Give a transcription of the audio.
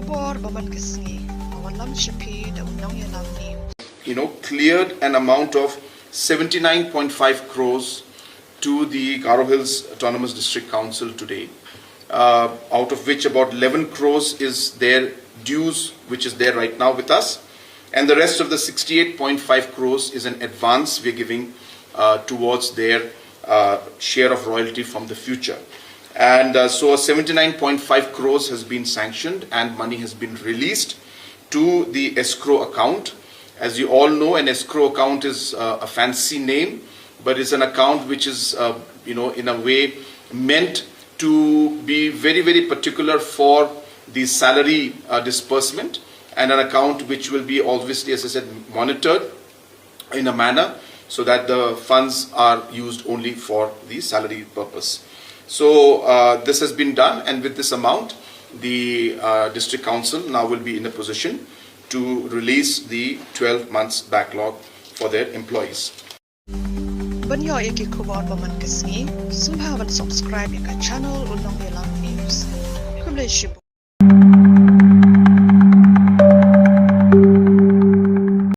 Khubor cleared an amount of 79.5 crores to the Garo Hills Autonomous District Council today, out of which about 11 crores is their dues, which is there right now with us, and the rest of the 68.5 crores is an advance we're giving towards their share of royalty from the future. And so 79.5 crores has been sanctioned and money has been released to the escrow account. As you all know, an escrow account is a fancy name, but it's an account which is, in a way meant to be very, very particular for the salary disbursement, and an account which will be obviously, as I said, monitored in a manner so that the funds are used only for the salary purpose. So this has been done, and with this amount, the District Council now will be in a position to release the 12 months backlog for their employees. Bynta U Conrad subscribe your channel Unong News.